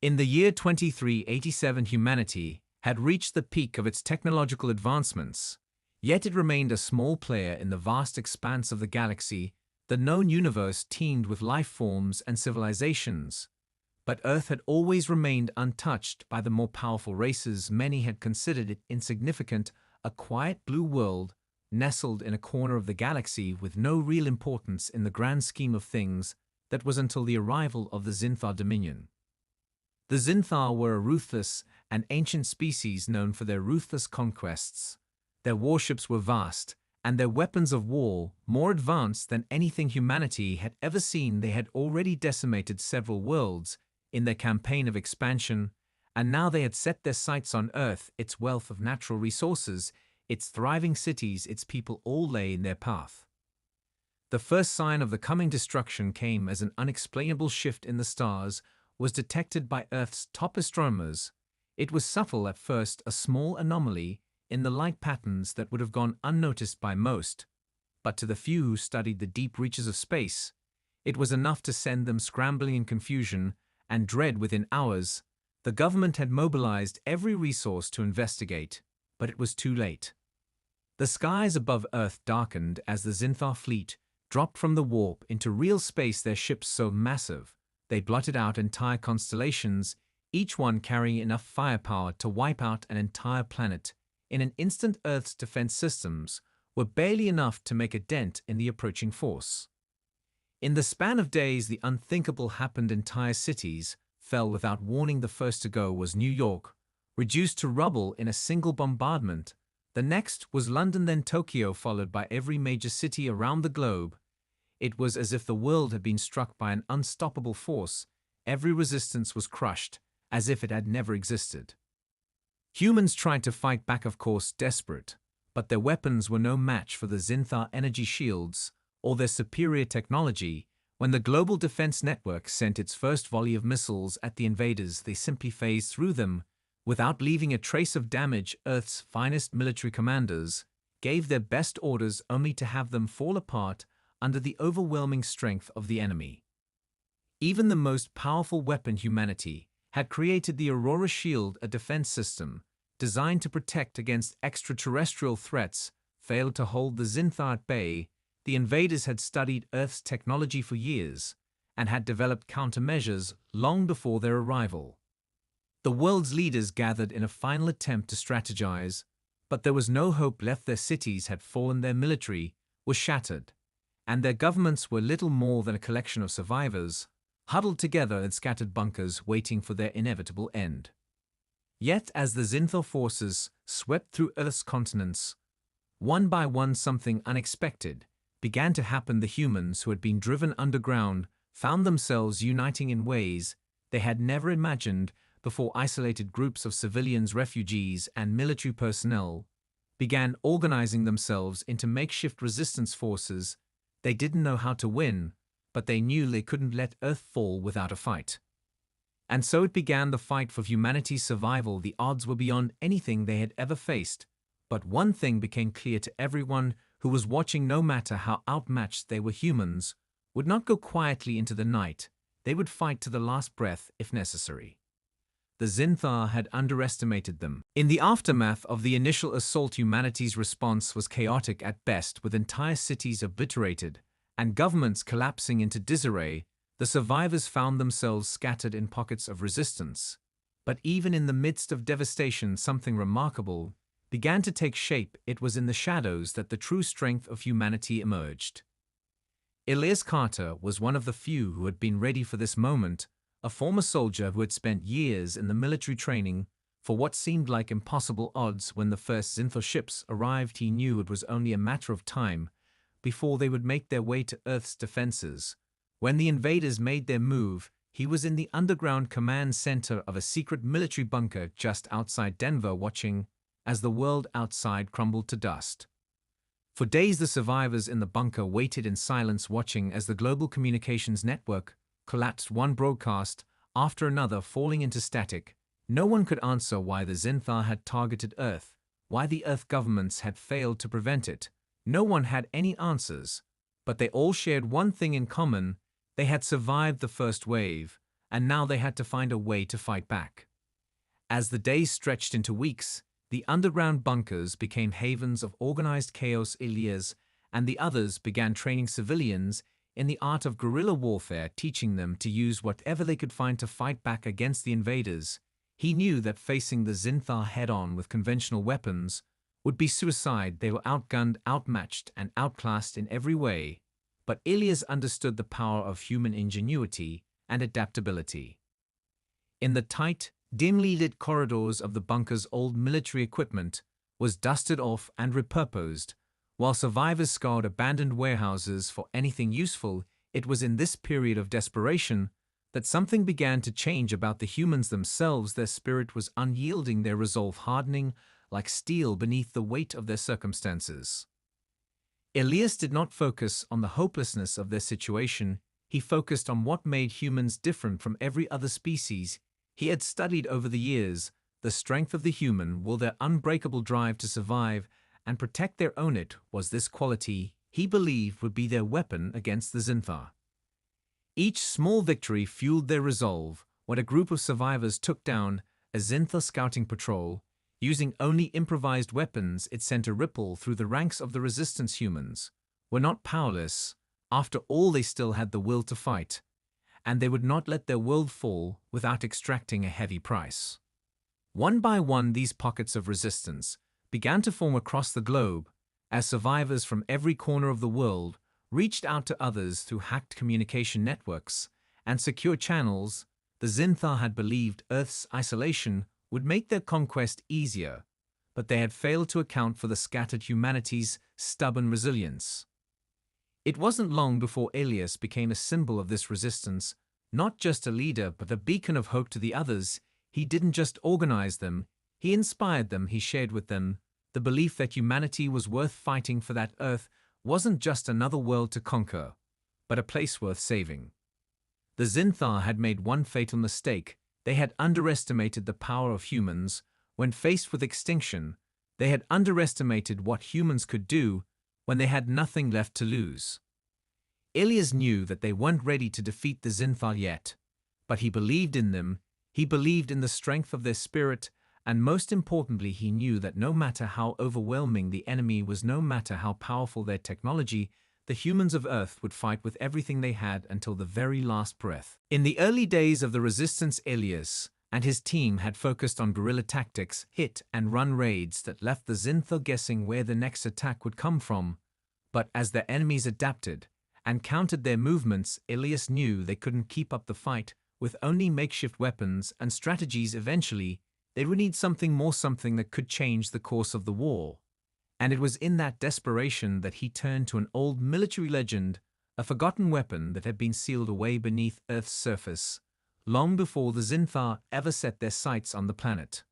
In the year 2387, humanity had reached the peak of its technological advancements, yet it remained a small player in the vast expanse of the galaxy. The known universe teemed with life forms and civilizations, but Earth had always remained untouched by the more powerful races. Many had considered it insignificant, a quiet blue world nestled in a corner of the galaxy with no real importance in the grand scheme of things. That was until the arrival of the Zinthar Dominion. The Zinthar were a ruthless and ancient species known for their ruthless conquests. Their warships were vast, and their weapons of war more advanced than anything humanity had ever seen. They had already decimated several worlds in their campaign of expansion, and now they had set their sights on Earth. Its wealth of natural resources, its thriving cities, its people all lay in their path. The first sign of the coming destruction came as an unexplainable shift in the stars was detected by Earth's top astronomers. It was subtle at first, a small anomaly in the light patterns that would have gone unnoticed by most, but to the few who studied the deep reaches of space, it was enough to send them scrambling in confusion and dread. Within hours, the government had mobilized every resource to investigate, but it was too late. The skies above Earth darkened as the Zinthar fleet dropped from the warp into real space, their ships so massive they blotted out entire constellations, each one carrying enough firepower to wipe out an entire planet. In an instant, Earth's defense systems were barely enough to make a dent in the approaching force. In the span of days, the unthinkable happened. Entire cities fell without warning. The first to go was New York, reduced to rubble in a single bombardment. The next was London, then Tokyo, followed by every major city around the globe. It was as if the world had been struck by an unstoppable force. Every resistance was crushed, as if it had never existed. Humans tried to fight back, of course, desperate, but their weapons were no match for the Zinthar energy shields or their superior technology. When the Global Defense Network sent its first volley of missiles at the invaders, they simply phased through them without leaving a trace of damage. Earth's finest military commanders gave their best orders only to have them fall apart under the overwhelming strength of the enemy. Even the most powerful weapon humanity had created, the Aurora Shield, a defense system designed to protect against extraterrestrial threats, failed to hold the Zinthar at bay. The invaders had studied Earth's technology for years and had developed countermeasures long before their arrival. The world's leaders gathered in a final attempt to strategize, but there was no hope left. Their cities had fallen, their military was shattered, and their governments were little more than a collection of survivors, huddled together in scattered bunkers waiting for their inevitable end. Yet as the Zinthar forces swept through Earth's continents, one by one something unexpected began to happen. The humans who had been driven underground found themselves uniting in ways they had never imagined before. Isolated groups of civilians, refugees, and military personnel began organizing themselves into makeshift resistance forces. They didn't know how to win, but they knew they couldn't let Earth fall without a fight. And so it began, the fight for humanity's survival. The odds were beyond anything they had ever faced, but one thing became clear to everyone who was watching: no matter how outmatched they were, humans would not go quietly into the night. They would fight to the last breath if necessary. The Zinthar had underestimated them. In the aftermath of the initial assault, humanity's response was chaotic at best, with entire cities obliterated and governments collapsing into disarray. The survivors found themselves scattered in pockets of resistance. But even in the midst of devastation, something remarkable began to take shape. It was in the shadows that the true strength of humanity emerged. Elias Carter was one of the few who had been ready for this moment, a former soldier who had spent years in the military training for what seemed like impossible odds. When the first Zinthar ships arrived, he knew it was only a matter of time before they would make their way to Earth's defenses. When the invaders made their move, he was in the underground command center of a secret military bunker just outside Denver, watching as the world outside crumbled to dust. For days, the survivors in the bunker waited in silence, watching as the global communications network collapsed, one broadcast after another falling into static. No one could answer why the Zinthar had targeted Earth, why the Earth governments had failed to prevent it. No one had any answers, but they all shared one thing in common: they had survived the first wave, and now they had to find a way to fight back. As the days stretched into weeks, the underground bunkers became havens of organized chaos. Elias and the others began training civilians in the art of guerrilla warfare, teaching them to use whatever they could find to fight back against the invaders. He knew that facing the Zinthar head-on with conventional weapons would be suicide. They were outgunned, outmatched, and outclassed in every way. But Elias understood the power of human ingenuity and adaptability. In the tight, dimly lit corridors of the bunkers, old military equipment was dusted off and repurposed, while survivors scoured abandoned warehouses for anything useful. It was in this period of desperation that something began to change about the humans themselves. Their spirit was unyielding, their resolve hardening like steel beneath the weight of their circumstances. Elias did not focus on the hopelessness of their situation. He focused on what made humans different from every other species he had studied over the years. The strength of the human will, their unbreakable drive to survive and protect their own. It was this quality he believed would be their weapon against the Zinthar. Each small victory fueled their resolve. When a group of survivors took down a Zinthar scouting patrol, using only improvised weapons, it sent a ripple through the ranks of the resistance. Humans were not powerless. After all, they still had the will to fight, and they would not let their world fall without extracting a heavy price. One by one, these pockets of resistance began to form across the globe as survivors from every corner of the world reached out to others through hacked communication networks and secure channels. The Zinthar had believed Earth's isolation would make their conquest easier, but they had failed to account for the scattered humanity's stubborn resilience. It wasn't long before Elias became a symbol of this resistance, not just a leader but a beacon of hope to the others. He didn't just organize them, he inspired them. He shared with them the belief that humanity was worth fighting for, that Earth wasn't just another world to conquer, but a place worth saving. The Zinthar had made one fatal mistake. They had underestimated the power of humans. When faced with extinction, they had underestimated what humans could do when they had nothing left to lose. Elias knew that they weren't ready to defeat the Zinthar yet, but he believed in them. He believed in the strength of their spirit, and most importantly, he knew that no matter how overwhelming the enemy was, no matter how powerful their technology, the humans of Earth would fight with everything they had until the very last breath. In the early days of the resistance, Elias and his team had focused on guerrilla tactics, hit-and-run raids that left the Zinthar guessing where the next attack would come from. But as their enemies adapted and countered their movements, Elias knew they couldn't keep up the fight with only makeshift weapons and strategies. Eventually, they would need something more, something that could change the course of the war. And it was in that desperation that he turned to an old military legend, a forgotten weapon that had been sealed away beneath Earth's surface, long before the Zinthar ever set their sights on the planet.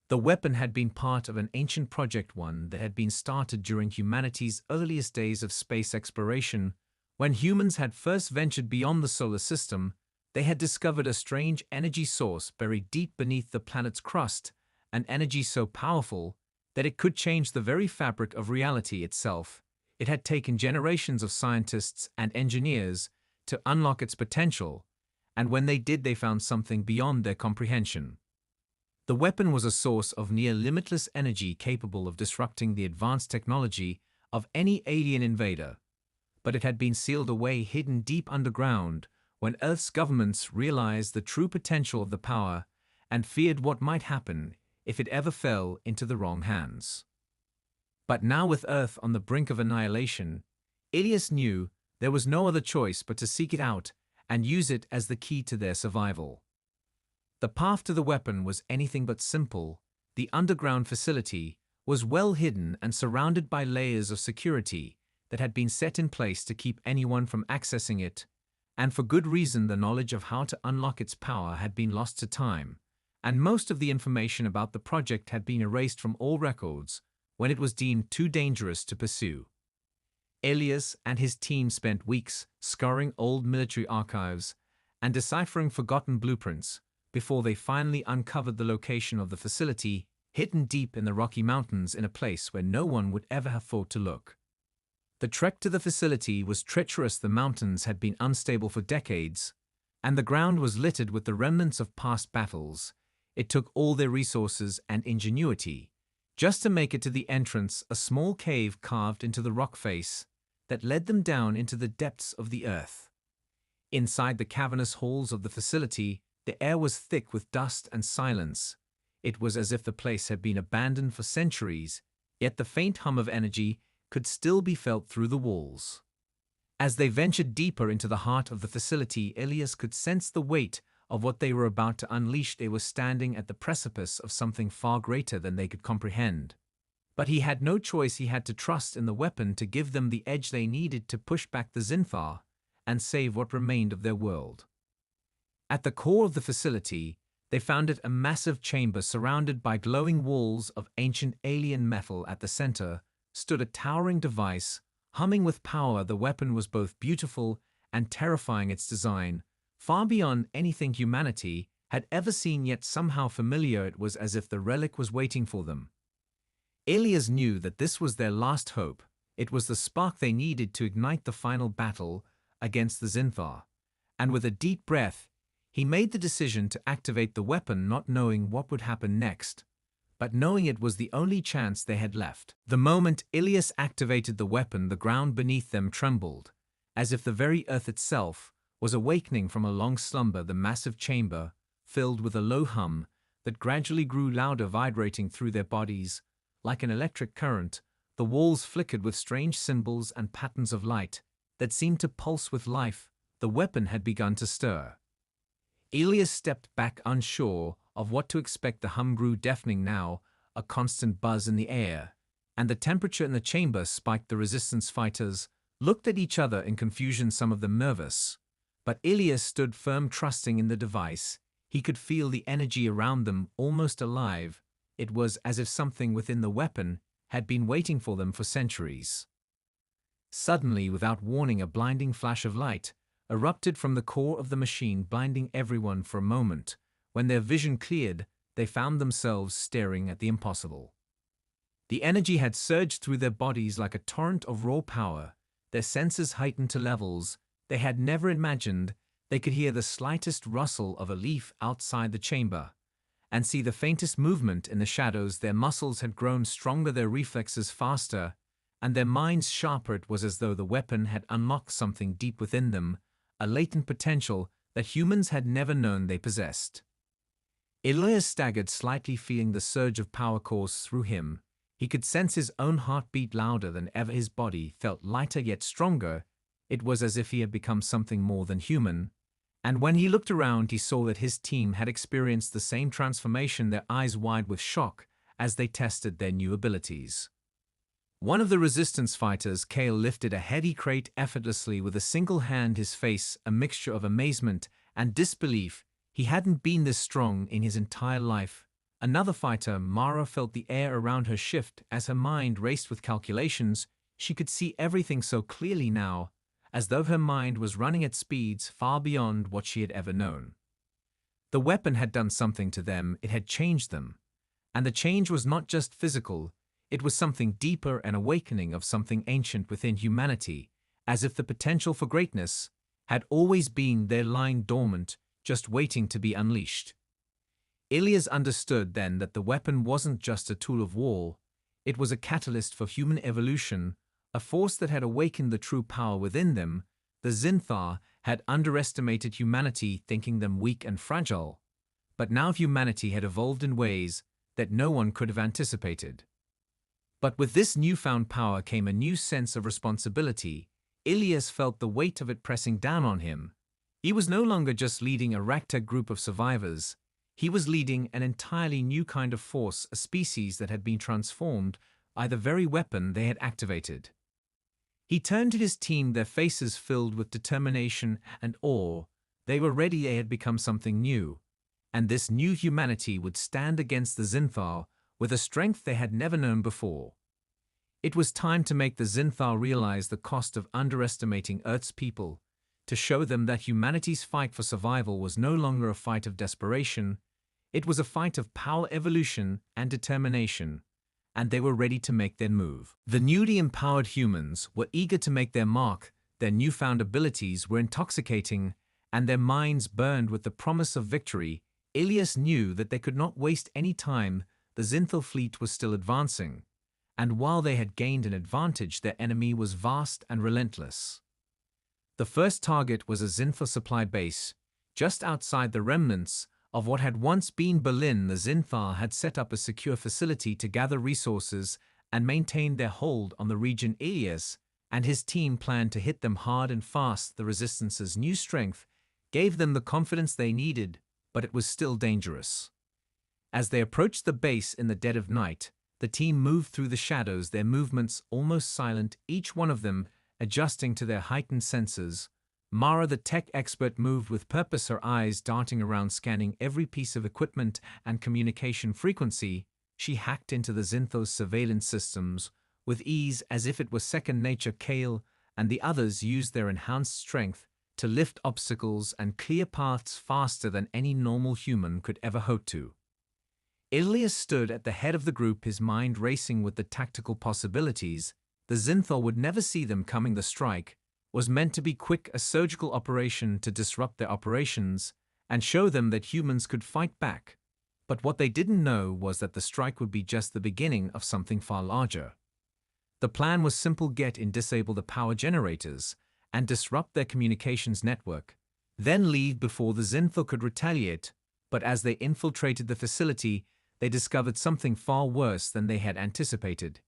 The weapon had been part of an ancient project, one that had been started during humanity's earliest days of space exploration. When humans had first ventured beyond the solar system, they had discovered a strange energy source buried deep beneath the planet's crust, an energy so powerful that it could change the very fabric of reality itself. It had taken generations of scientists and engineers to unlock its potential, and when they did, they found something beyond their comprehension. The weapon was a source of near-limitless energy capable of disrupting the advanced technology of any alien invader. But it had been sealed away, hidden deep underground, when Earth's governments realized the true potential of the power and feared what might happen if it ever fell into the wrong hands. But now, with Earth on the brink of annihilation, Elias knew there was no other choice but to seek it out and use it as the key to their survival. The path to the weapon was anything but simple. The underground facility was well hidden and surrounded by layers of security that had been set in place to keep anyone from accessing it, and for good reason. The knowledge of how to unlock its power had been lost to time, and most of the information about the project had been erased from all records when it was deemed too dangerous to pursue. Elias and his team spent weeks scouring old military archives and deciphering forgotten blueprints before they finally uncovered the location of the facility, hidden deep in the Rocky Mountains in a place where no one would ever have thought to look. The trek to the facility was treacherous. The mountains had been unstable for decades, and the ground was littered with the remnants of past battles. It took all their resources and ingenuity just to make it to the entrance, a small cave carved into the rock face that led them down into the depths of the earth. Inside the cavernous halls of the facility, the air was thick with dust and silence. It was as if the place had been abandoned for centuries, yet the faint hum of energy could still be felt through the walls. As they ventured deeper into the heart of the facility, Elias could sense the weight of what they were about to unleash. They were standing at the precipice of something far greater than they could comprehend. But he had no choice. He had to trust in the weapon to give them the edge they needed to push back the Zinthar and save what remained of their world. At the core of the facility, they found it a massive chamber surrounded by glowing walls of ancient alien metal. At the center stood a towering device, humming with power. The weapon was both beautiful and terrifying. Its design, far beyond anything humanity had ever seen, yet somehow familiar. It was as if the relic was waiting for them. Elias knew that this was their last hope. It was the spark they needed to ignite the final battle against the Zinthar. And with a deep breath, he made the decision to activate the weapon, not knowing what would happen next, but knowing it was the only chance they had left. The moment Elias activated the weapon, the ground beneath them trembled, as if the very earth itself was awakening from a long slumber. The massive chamber filled with a low hum that gradually grew louder, vibrating through their bodies like an electric current. The walls flickered with strange symbols and patterns of light that seemed to pulse with life. The weapon had begun to stir. Elias stepped back, unsure of what to expect. The hum grew deafening now, a constant buzz in the air, and the temperature in the chamber spiked. The resistance fighters looked at each other in confusion, some of them nervous. But Elias stood firm, trusting in the device. He could feel the energy around them, almost alive. It was as if something within the weapon had been waiting for them for centuries. Suddenly, without warning, a blinding flash of light erupted from the core of the machine, blinding everyone for a moment. When their vision cleared, they found themselves staring at the impossible. The energy had surged through their bodies like a torrent of raw power, their senses heightened to levels they had never imagined. They could hear the slightest rustle of a leaf outside the chamber, and see the faintest movement in the shadows. Their muscles had grown stronger, their reflexes faster, and their minds sharper. It was as though the weapon had unlocked something deep within them, a latent potential that humans had never known they possessed. Elias staggered slightly, feeling the surge of power course through him. He could sense his own heartbeat louder than ever. His body felt lighter yet stronger. It was as if he had become something more than human. And when he looked around, he saw that his team had experienced the same transformation, their eyes wide with shock as they tested their new abilities. One of the resistance fighters, Kale, lifted a heavy crate effortlessly with a single hand, his face a mixture of amazement and disbelief. He hadn't been this strong in his entire life. Another fighter, Mara, felt the air around her shift as her mind raced with calculations. She could see everything so clearly now, as though her mind was running at speeds far beyond what she had ever known. The weapon had done something to them. It had changed them. And the change was not just physical. It was something deeper, an awakening of something ancient within humanity, as if the potential for greatness had always been there, lying dormant, just waiting to be unleashed. Elias understood then that the weapon wasn't just a tool of war. It was a catalyst for human evolution, a force that had awakened the true power within them. The Zinthar had underestimated humanity, thinking them weak and fragile. But now humanity had evolved in ways that no one could have anticipated. But with this newfound power came a new sense of responsibility. Elias felt the weight of it pressing down on him. He was no longer just leading a ragtag group of survivors. He was leading an entirely new kind of force, a species that had been transformed by the very weapon they had activated. He turned to his team, their faces filled with determination and awe. They were ready. They had become something new, and this new humanity would stand against the Zinthar with a strength they had never known before. It was time to make the Zinthar realize the cost of underestimating Earth's people, to show them that humanity's fight for survival was no longer a fight of desperation. It was a fight of power, evolution, and determination, and they were ready to make their move. The newly empowered humans were eager to make their mark. Their newfound abilities were intoxicating, and their minds burned with the promise of victory, Ilias knew that they could not waste any time. The Zinthal fleet was still advancing, and while they had gained an advantage, their enemy was vast and relentless. The first target was a Zinthal supply base, just outside the remnants of what had once been Berlin. The Zinthal had set up a secure facility to gather resources and maintain their hold on the region. Ilias and his team planned to hit them hard and fast. The Resistance's new strength gave them the confidence they needed, but it was still dangerous. As they approached the base in the dead of night, the team moved through the shadows, their movements almost silent, each one of them adjusting to their heightened senses. Mara, the tech expert, moved with purpose, her eyes darting around, scanning every piece of equipment and communication frequency. She hacked into the Zinthos surveillance systems with ease, as if it was second nature. Kale and the others used their enhanced strength to lift obstacles and clear paths faster than any normal human could ever hope to. Ilias stood at the head of the group, his mind racing with the tactical possibilities. The Zinthal would never see them coming. The strike was meant to be quick, a surgical operation to disrupt their operations and show them that humans could fight back. But what they didn't know was that the strike would be just the beginning of something far larger. The plan was simple: get in, disable the power generators, and disrupt their communications network, then leave before the Zinthal could retaliate. But as they infiltrated the facility, they discovered something far worse than they had anticipated.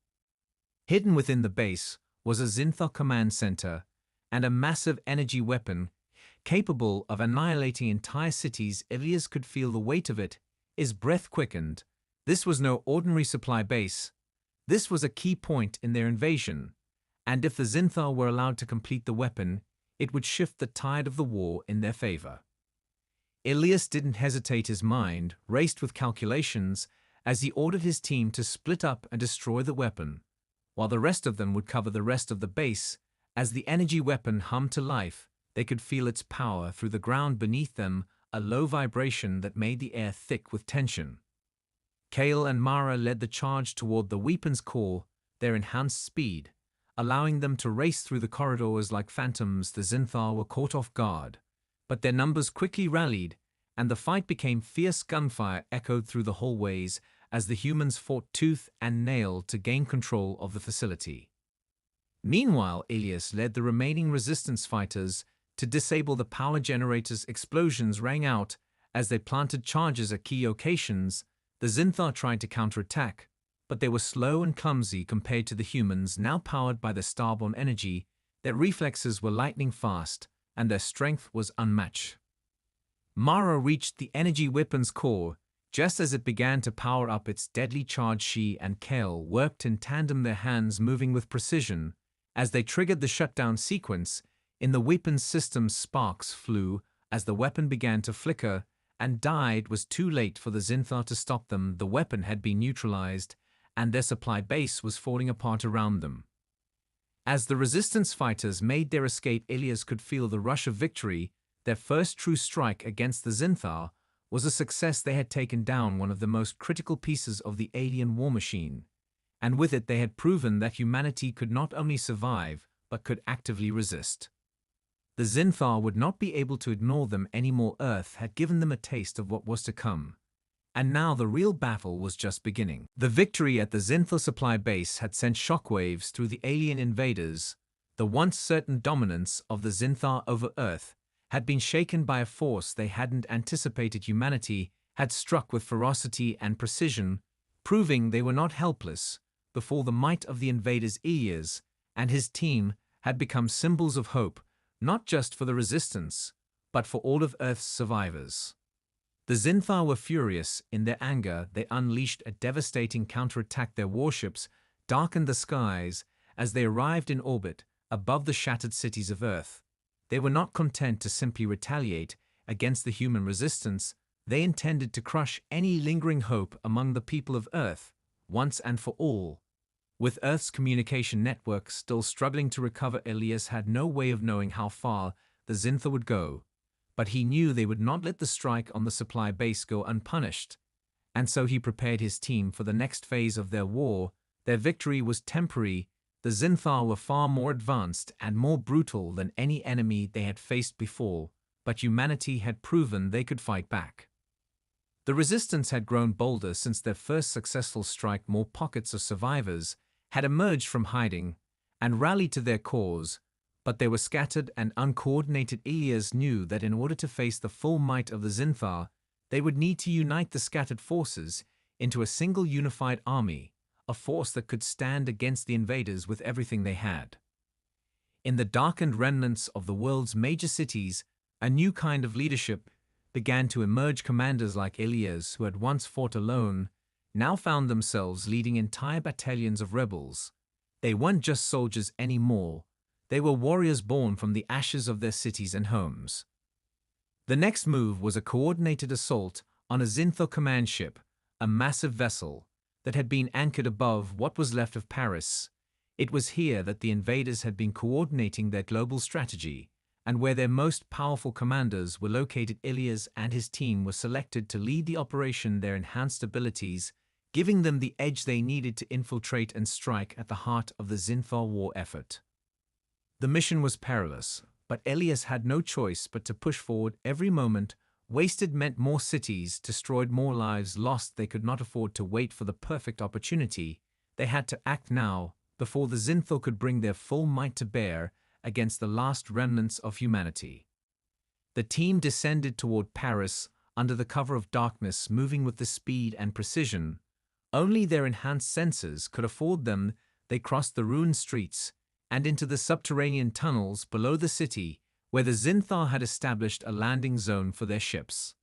Hidden within the base was a Zinthal command center and a massive energy weapon capable of annihilating entire cities. Ilias could feel the weight of it. His breath quickened. This was no ordinary supply base. This was a key point in their invasion, and if the Zinthal were allowed to complete the weapon, it would shift the tide of the war in their favor. Ilias didn't hesitate. His mind raced with calculations as he ordered his team to split up and destroy the weapon, while the rest of them would cover the rest of the base. As the energy weapon hummed to life, they could feel its power through the ground beneath them, a low vibration that made the air thick with tension. Kale and Mara led the charge toward the weapon's core, their enhanced speed allowing them to race through the corridors like phantoms. The Zinthal were caught off guard, but their numbers quickly rallied, and the fight became fierce. Gunfire echoed through the hallways as the humans fought tooth and nail to gain control of the facility. Meanwhile, Ilias led the remaining resistance fighters to disable the power generators. Explosions rang out as they planted charges at key locations. The Zinthal tried to counterattack, but they were slow and clumsy compared to the humans, now powered by the Starbound energy. Their reflexes were lightning fast, and their strength was unmatched. Mara reached the energy weapon's core just as it began to power up its deadly charge. She and Kale worked in tandem, their hands moving with precision as they triggered the shutdown sequence in the weapon's system. Sparks flew as the weapon began to flicker and died. It was too late for the Zinthal to stop them. The weapon had been neutralized, and their supply base was falling apart around them. As the resistance fighters made their escape, Ilias could feel the rush of victory. Their first true strike against the Zinthal was a success. They had taken down one of the most critical pieces of the alien war machine, and with it they had proven that humanity could not only survive, but could actively resist. The Zinthal would not be able to ignore them anymore. Earth had given them a taste of what was to come, and now the real battle was just beginning. The victory at the Zinthal supply base had sent shockwaves through the alien invaders. The once certain dominance of the Zinthal over Earth had been shaken by a force they hadn't anticipated. Humanity had struck with ferocity and precision, proving they were not helpless before the might of the invaders. Ilias and his team had become symbols of hope, not just for the resistance, but for all of Earth's survivors. The Zinthal were furious. In their anger, they unleashed a devastating counterattack. Their warships darkened the skies as they arrived in orbit above the shattered cities of Earth. They were not content to simply retaliate against the human resistance. They intended to crush any lingering hope among the people of Earth, once and for all. With Earth's communication network still struggling to recover, Ilias had no way of knowing how far the Zinthal would go. But he knew they would not let the strike on the supply base go unpunished, and so he prepared his team for the next phase of their war. Their victory was temporary. The Zinthal were far more advanced and more brutal than any enemy they had faced before. but humanity had proven they could fight back. The resistance had grown bolder since their first successful strike. More pockets of survivors had emerged from hiding and rallied to their cause, but they were scattered and uncoordinated. Ilias knew that in order to face the full might of the Zinthar, they would need to unite the scattered forces into a single unified army, a force that could stand against the invaders with everything they had. In the darkened remnants of the world's major cities, a new kind of leadership began to emerge. Commanders like Ilias, who had once fought alone, now found themselves leading entire battalions of rebels. They weren't just soldiers anymore, they were warriors born from the ashes of their cities and homes. The next move was a coordinated assault on a Zinthar command ship, a massive vessel that had been anchored above what was left of Paris. It was here that the invaders had been coordinating their global strategy, and where their most powerful commanders were located. Ilias and his team were selected to lead the operation, their enhanced abilities giving them the edge they needed to infiltrate and strike at the heart of the Zinthar war effort. The mission was perilous, but Ilias had no choice but to push forward. Every moment wasted meant more cities destroyed, more lives lost. They could not afford to wait for the perfect opportunity. They had to act now, before the Zinthar could bring their full might to bear against the last remnants of humanity. The team descended toward Paris under the cover of darkness, moving with the speed and precision only their enhanced senses could afford them. They crossed the ruined streets and into the subterranean tunnels below the city, where the Zinthar had established a landing zone for their ships.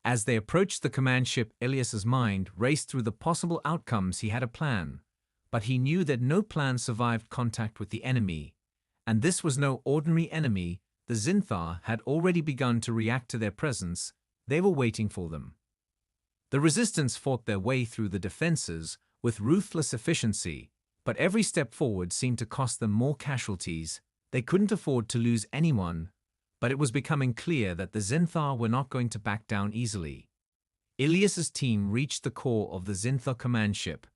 As they approached the command ship, Ilias's mind raced through the possible outcomes. He had a plan, but he knew that no plan survived contact with the enemy. And this was no ordinary enemy. The Zinthar had already begun to react to their presence. They were waiting for them. The resistance fought their way through the defenses with ruthless efficiency, but every step forward seemed to cost them more casualties. They couldn't afford to lose anyone, but it was becoming clear that the Zinthar were not going to back down easily. Ilias's team reached the core of the Zinthar command ship,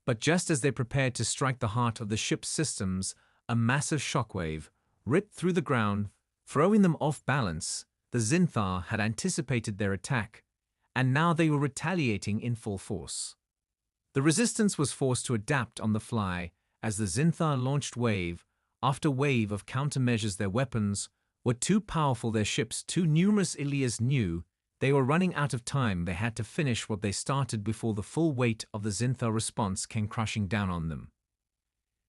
but just as they prepared to strike the heart of the ship's systems, a massive shockwave ripped through the ground, throwing them off balance. The Zinthar had anticipated their attack, and now they were retaliating in full force. The resistance was forced to adapt on the fly as the Zinthar launched wave after wave of countermeasures. Their weapons were too powerful, their ships too numerous. Ilias knew they were running out of time. They had to finish what they started before the full weight of the Zinthar response came crashing down on them.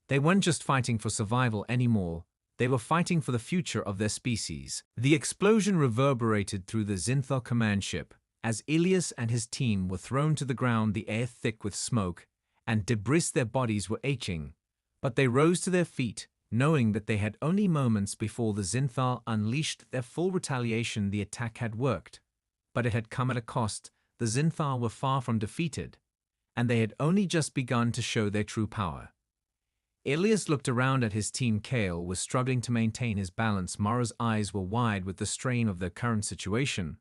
They weren't just fighting for survival anymore, they were fighting for the future of their species. The explosion reverberated through the Zinthar command ship. As Ilias and his team were thrown to the ground, the air thick with smoke and debris, their bodies were aching, but they rose to their feet, knowing that they had only moments before the Zinthar unleashed their full retaliation. The attack had worked, but it had come at a cost. The Zinthar were far from defeated, and they had only just begun to show their true power. Ilias looked around at his team. Kale was struggling to maintain his balance. Mara's eyes were wide with the strain of their current situation,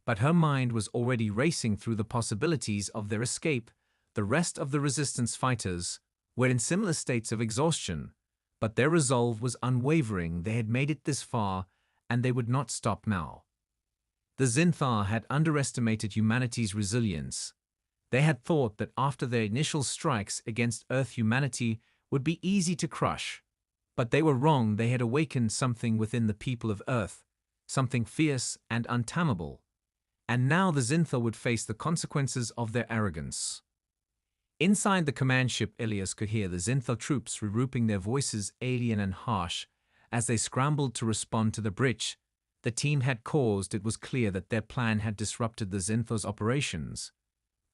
but her mind was already racing through the possibilities of their escape. The rest of the resistance fighters were in similar states of exhaustion, but their resolve was unwavering. They had made it this far, and they would not stop now. The Zinthar had underestimated humanity's resilience. They had thought that after their initial strikes against Earth, humanity would be easy to crush. But they were wrong. They had awakened something within the people of Earth, something fierce and untamable. And now the Zinthar would face the consequences of their arrogance. Inside the command ship, Ilias could hear the Zinthar troops regrouping, their voices alien and harsh as they scrambled to respond to the breach the team had caused. It was clear that their plan had disrupted the Zinthar's operations.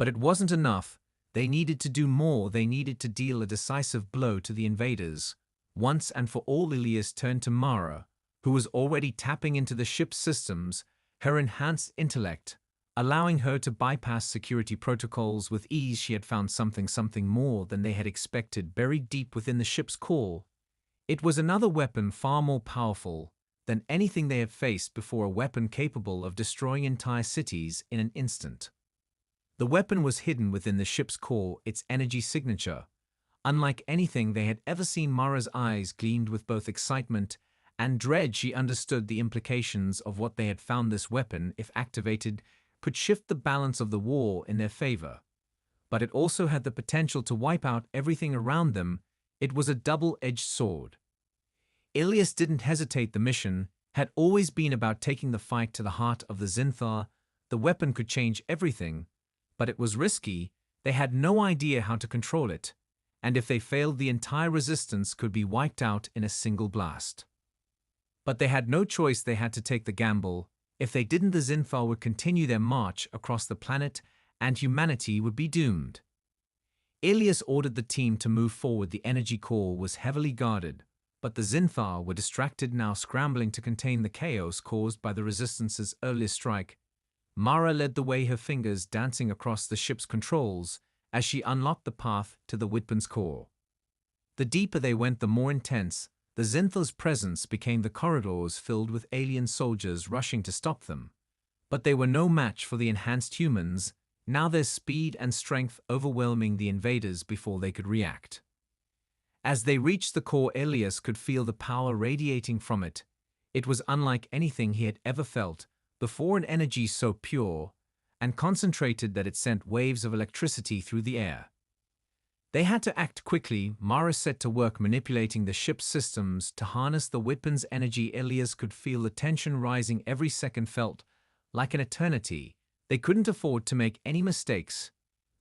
But it wasn't enough. They needed to do more. They needed to deal a decisive blow to the invaders. Once and for all, Ilias turned to Mara, who was already tapping into the ship's systems, her enhanced intellect, allowing her to bypass security protocols with ease. She had found something more than they had expected buried deep within the ship's core. It was another weapon far more powerful than anything they had faced before, a weapon capable of destroying entire cities in an instant. The weapon was hidden within the ship's core, its energy signature, unlike anything they had ever seen. Mara's eyes gleamed with both excitement and dread she understood the implications of what they had found. This weapon, if activated, could shift the balance of the war in their favor. But it also had the potential to wipe out everything around them. It was a double-edged sword. Ilias didn't hesitate. The mission had always been about taking the fight to the heart of the Zinthar. The weapon could change everything, but it was risky. They had no idea how to control it, and if they failed, the entire resistance could be wiped out in a single blast. But they had no choice. They had to take the gamble. If they didn't, the Zinthar would continue their march across the planet, and humanity would be doomed. Ilias ordered the team to move forward. The energy core was heavily guarded, but the Zinthar were distracted, now scrambling to contain the chaos caused by the Resistance's earlier strike. Mara led the way, her fingers dancing across the ship's controls as she unlocked the path to the weapon's core. The deeper they went, the more intense the Zinthar's presence became. The corridors filled with alien soldiers rushing to stop them. But they were no match for the enhanced humans, now their speed and strength overwhelming the invaders before they could react. As they reached the core, Ilias could feel the power radiating from it. It was unlike anything he had ever felt before, an energy so pure and concentrated that it sent waves of electricity through the air. They had to act quickly. Mara set to work manipulating the ship's systems to harness the weapon's energy. Ilias could feel the tension rising. Every second felt like an eternity. They couldn't afford to make any mistakes.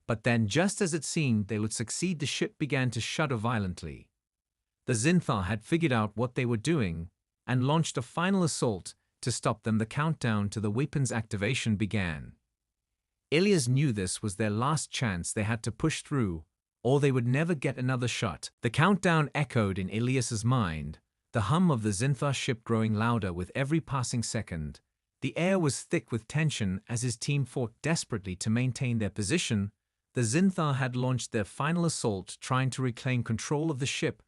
But then, just as it seemed they would succeed, the ship began to shudder violently. The Zinthar had figured out what they were doing and launched a final assault to stop them. The countdown to the weapon's activation began. Ilias knew this was their last chance. They had to push through, or they would never get another shot. The countdown echoed in Ilias's mind, the hum of the Zinthar ship growing louder with every passing second. The air was thick with tension as his team fought desperately to maintain their position. The Zinthar had launched their final assault, trying to reclaim control of the ship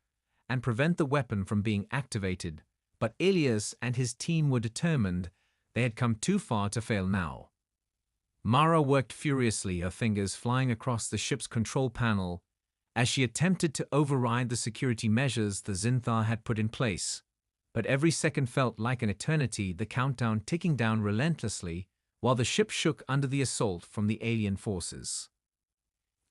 and prevent the weapon from being activated. But Ilias and his team were determined. They had come too far to fail now. Mara worked furiously, her fingers flying across the ship's control panel as she attempted to override the security measures the Zinthar had put in place. But every second felt like an eternity, the countdown ticking down relentlessly while the ship shook under the assault from the alien forces.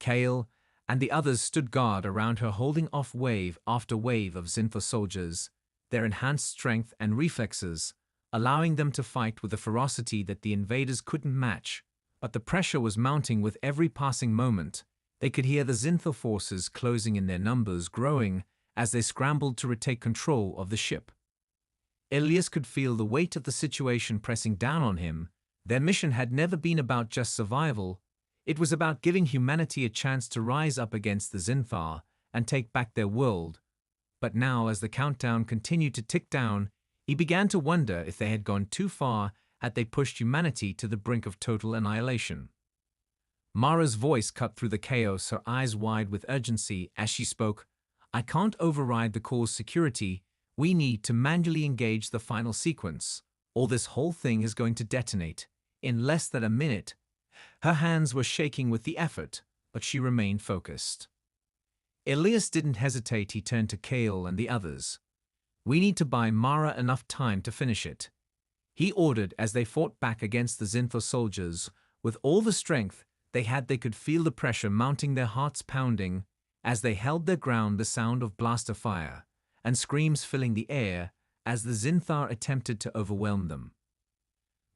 Kale and the others stood guard around her, holding off wave after wave of Zinthar soldiers, their enhanced strength and reflexes allowing them to fight with a ferocity that the invaders couldn't match. But the pressure was mounting with every passing moment. They could hear the Zinthar forces closing in, their numbers growing as they scrambled to retake control of the ship. Ilias could feel the weight of the situation pressing down on him. Their mission had never been about just survival. It was about giving humanity a chance to rise up against the Zinthar and take back their world. But now, as the countdown continued to tick down, he began to wonder if they had gone too far. Had they pushed humanity to the brink of total annihilation? Mara's voice cut through the chaos, her eyes wide with urgency as she spoke. I can't override the core's security. We need to manually engage the final sequence, or this whole thing is going to detonate in less than a minute. Her hands were shaking with the effort, but she remained focused. Ilias didn't hesitate. He turned to Kale and the others. We need to buy Mara enough time to finish it, he ordered as they fought back against the Zinthar soldiers. With all the strength they had, they could feel the pressure mounting, their hearts pounding as they held their ground, the sound of blaster fire and screams filling the air as the Zinthar attempted to overwhelm them.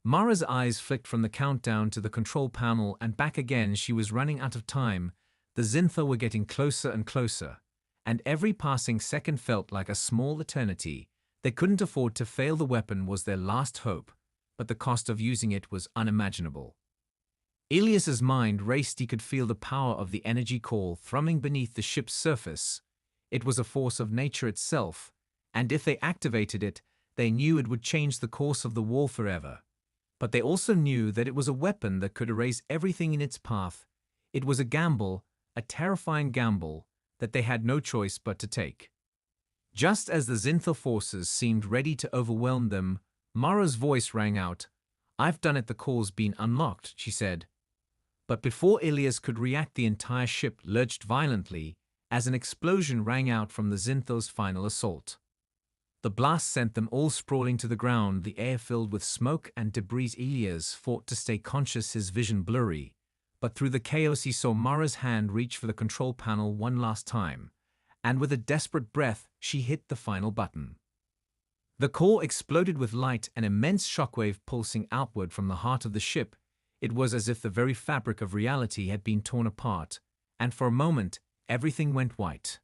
Mara's eyes flicked from the countdown to the control panel and back again. She was running out of time. The Zinthar were getting closer and closer, and every passing second felt like a small eternity. They couldn't afford to fail. The weapon was their last hope, but the cost of using it was unimaginable. Ilias's mind raced. He could feel the power of the energy core thrumming beneath the ship's surface. It was a force of nature itself, and if they activated it, they knew it would change the course of the war forever. But they also knew that it was a weapon that could erase everything in its path. It was a gamble, a terrifying gamble, that they had no choice but to take. Just as the Zinthar forces seemed ready to overwhelm them, Mara's voice rang out. I've done it. The core's been unlocked, she said. But before Ilias could react, the entire ship lurched violently as an explosion rang out from the Zinthar's final assault. The blast sent them all sprawling to the ground, the air filled with smoke and debris. Elias fought to stay conscious, his vision blurry, but through the chaos he saw Mara's hand reach for the control panel one last time, and with a desperate breath she hit the final button. The core exploded with light, an immense shockwave pulsing outward from the heart of the ship. It was as if the very fabric of reality had been torn apart, and for a moment everything went white.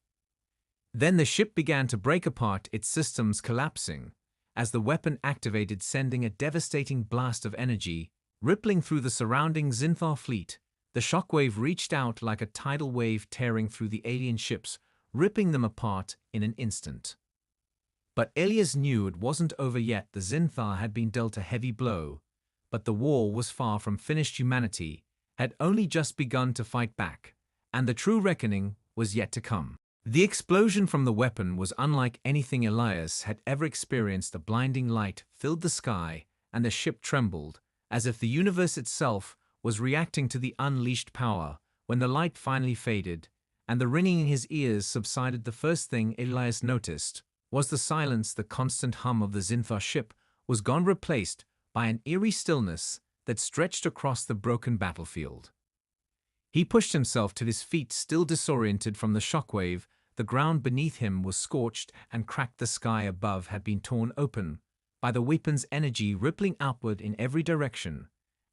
Then the ship began to break apart, its systems collapsing, as the weapon activated, sending a devastating blast of energy rippling through the surrounding Zinthar fleet. The shockwave reached out like a tidal wave, tearing through the alien ships, ripping them apart in an instant. But Elias knew it wasn't over yet. The Zinthar had been dealt a heavy blow, but the war was far from finished. Humanity had only just begun to fight back, and the true reckoning was yet to come. The explosion from the weapon was unlike anything Elias had ever experienced. A blinding light filled the sky, and the ship trembled, as if the universe itself was reacting to the unleashed power. When the light finally faded, and the ringing in his ears subsided, the first thing Elias noticed was the silence. The constant hum of the Zinthar ship was gone, replaced by an eerie stillness that stretched across the broken battlefield. He pushed himself to his feet, still disoriented from the shockwave. The ground beneath him was scorched and cracked. The sky above had been torn open by the weapon's energy, rippling outward in every direction,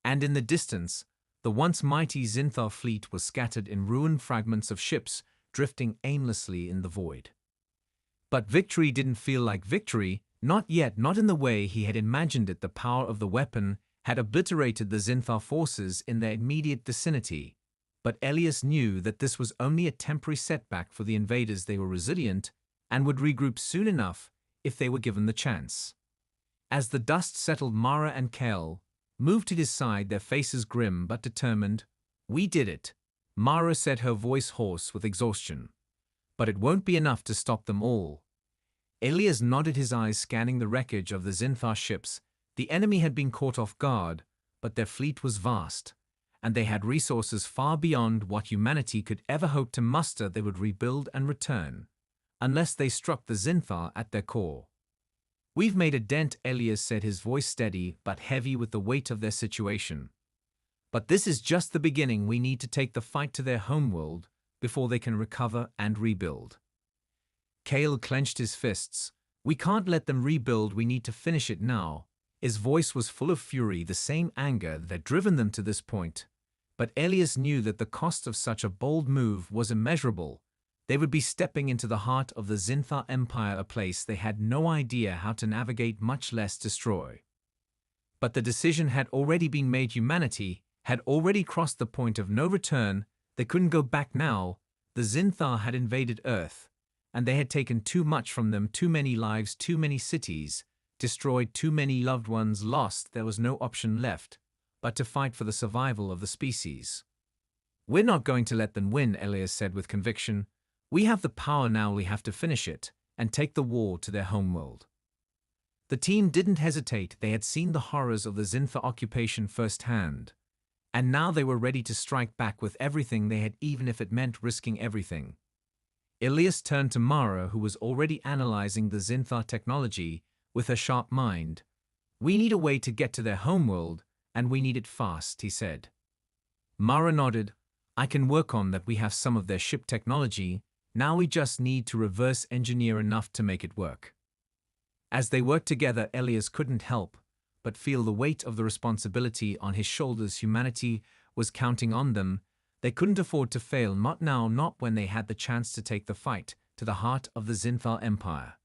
and in the distance, the once mighty Zinthar fleet was scattered in ruined fragments of ships drifting aimlessly in the void. But victory didn't feel like victory, not yet, not in the way he had imagined it. The power of the weapon had obliterated the Zinthar forces in their immediate vicinity. But Elias knew that this was only a temporary setback for the invaders. They were resilient and would regroup soon enough if they were given the chance. As the dust settled, Mara and Kel moved to his side, their faces grim but determined. "We did it," Mara said, her voice hoarse with exhaustion. "But it won't be enough to stop them all." Elias nodded, his eyes scanning the wreckage of the Zinthar ships. The enemy had been caught off guard, but their fleet was vast, and they had resources far beyond what humanity could ever hope to muster. They would rebuild and return, unless they struck the Zinthar at their core. "We've made a dent," Elias said, his voice steady but heavy with the weight of their situation. "But this is just the beginning. We need to take the fight to their homeworld before they can recover and rebuild." Cale clenched his fists. "We can't let them rebuild. We need to finish it now." His voice was full of fury, the same anger that had driven them to this point. But Elias knew that the cost of such a bold move was immeasurable. They would be stepping into the heart of the Zinthar Empire, a place they had no idea how to navigate, much less destroy. But the decision had already been made. Humanity had already crossed the point of no return. They couldn't go back now. The Zinthar had invaded Earth, and they had taken too much from them. Too many lives, too many cities destroyed, too many loved ones lost. There was no option left but to fight for the survival of the species. "We're not going to let them win," Elias said with conviction. "We have the power now. We have to finish it and take the war to their homeworld." The team didn't hesitate. They had seen the horrors of the Zinthar occupation firsthand, and now they were ready to strike back with everything they had, even if it meant risking everything. Elias turned to Mara, who was already analyzing the Zinthar technology with her sharp mind. "We need a way to get to their homeworld, and we need it fast," he said. Mara nodded. "I can work on that. We have some of their ship technology. Now we just need to reverse engineer enough to make it work." As they worked together, Elias couldn't help but feel the weight of the responsibility on his shoulders. Humanity was counting on them. They couldn't afford to fail, not now, not when they had the chance to take the fight to the heart of the Zinthar Empire.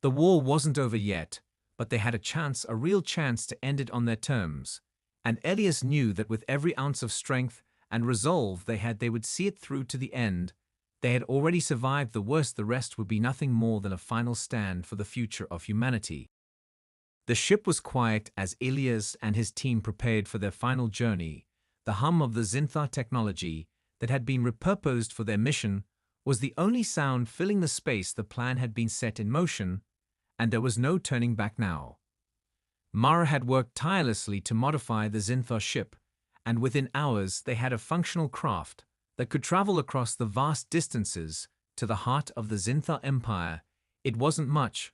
The war wasn't over yet, but they had a chance, a real chance, to end it on their terms. And Elias knew that with every ounce of strength and resolve they had, they would see it through to the end. They had already survived the worst. The rest would be nothing more than a final stand for the future of humanity. The ship was quiet as Elias and his team prepared for their final journey. The hum of the Zinthar technology that had been repurposed for their mission was the only sound filling the space. The plan had been set in motion, and there was no turning back now. Mara had worked tirelessly to modify the Zinthar ship, and within hours they had a functional craft that could travel across the vast distances to the heart of the Zinthar Empire. It wasn't much,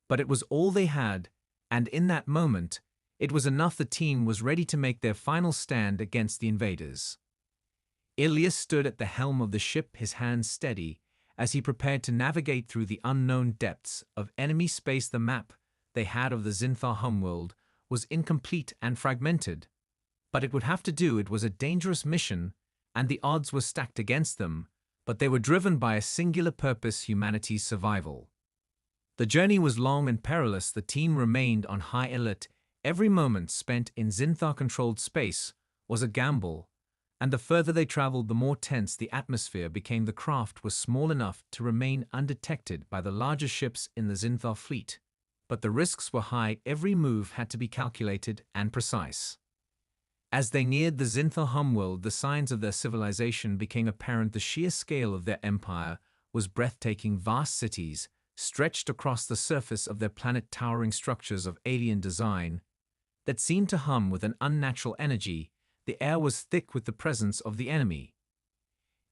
But it was all they had, and in that moment, it was enough. The team was ready to make their final stand against the invaders. Ilias stood at the helm of the ship, his hands steady, as he prepared to navigate through the unknown depths of enemy space. The map they had of the Zinthar homeworld was incomplete and fragmented. But it would have to do. It was a dangerous mission, and the odds were stacked against them, but they were driven by a singular purpose: humanity's survival. The journey was long and perilous. The team remained on high alert. Every moment spent in Zinthar-controlled space was a gamble, and the further they traveled, the more tense the atmosphere became. The craft was small enough to remain undetected by the larger ships in the Zinthar fleet, but the risks were high. Every move had to be calculated and precise. As they neared the Zinthar homeworld, the signs of their civilization became apparent. The sheer scale of their empire was breathtaking. Vast cities stretched across the surface of their planet, towering structures of alien design that seemed to hum with an unnatural energy. The air was thick with the presence of the enemy.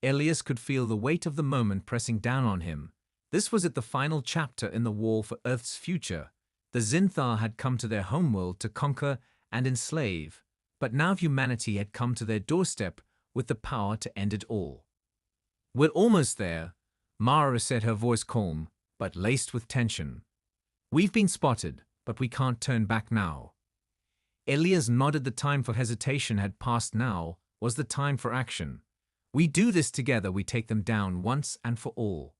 Ilias could feel the weight of the moment pressing down on him. This was the final chapter in the war for Earth's future. The Zinthar had come to their homeworld to conquer and enslave, but now humanity had come to their doorstep with the power to end it all. "We're almost there," Mara said, her voice calm, but laced with tension. "We've been spotted, but we can't turn back now." Ilias nodded. The time for hesitation had passed. Now was the time for action. "We do this together. We take them down once and for all."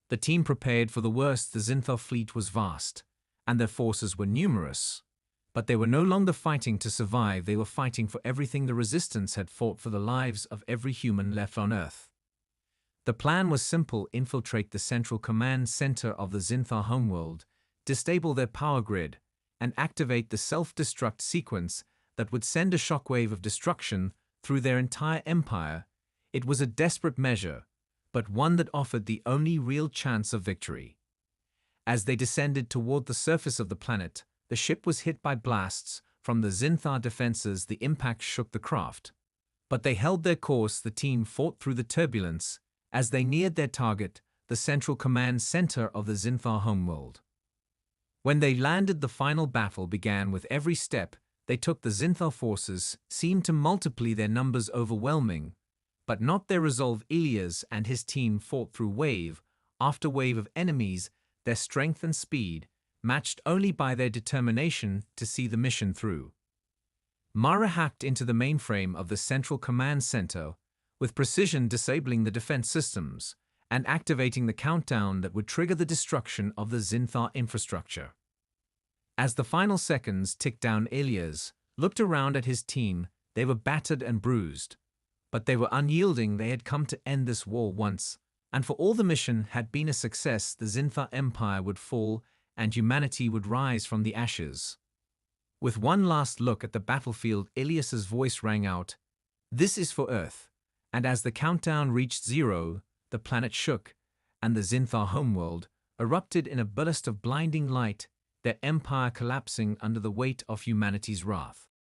The team prepared for the worst. The Zinthar fleet was vast, and their forces were numerous. But they were no longer fighting to survive. They were fighting for everything. The resistance had fought for the lives of every human left on Earth. The plan was simple: infiltrate the central command center of the Zinthar homeworld, disable their power grid, and activate the self-destruct sequence that would send a shockwave of destruction through their entire empire. It was a desperate measure, but one that offered the only real chance of victory. As they descended toward the surface of the planet, the ship was hit by blasts from the Zinthar defenses. The impact shook the craft, but they held their course. The team fought through the turbulence as they neared their target, the central command center of the Zinthar homeworld. When they landed, the final battle began. With every step they took, the Zinthar forces seemed to multiply, their numbers overwhelming, but not their resolve. Ilias and his team fought through wave after wave of enemies, their strength and speed matched only by their determination to see the mission through. Mara hacked into the mainframe of the central command center with precision, disabling the defense systems and activating the countdown that would trigger the destruction of the Zinthar infrastructure. As the final seconds ticked down, Ilias looked around at his team. They were battered and bruised, but they were unyielding. They had come to end this war once and for all. The mission had been a success. The Zinthar empire would fall and humanity would rise from the ashes. With one last look at the battlefield, Ilias's voice rang out, "This is for Earth." And as the countdown reached 0, the planet shook, and the Zinthar homeworld erupted in a burst of blinding light, their empire collapsing under the weight of humanity's wrath.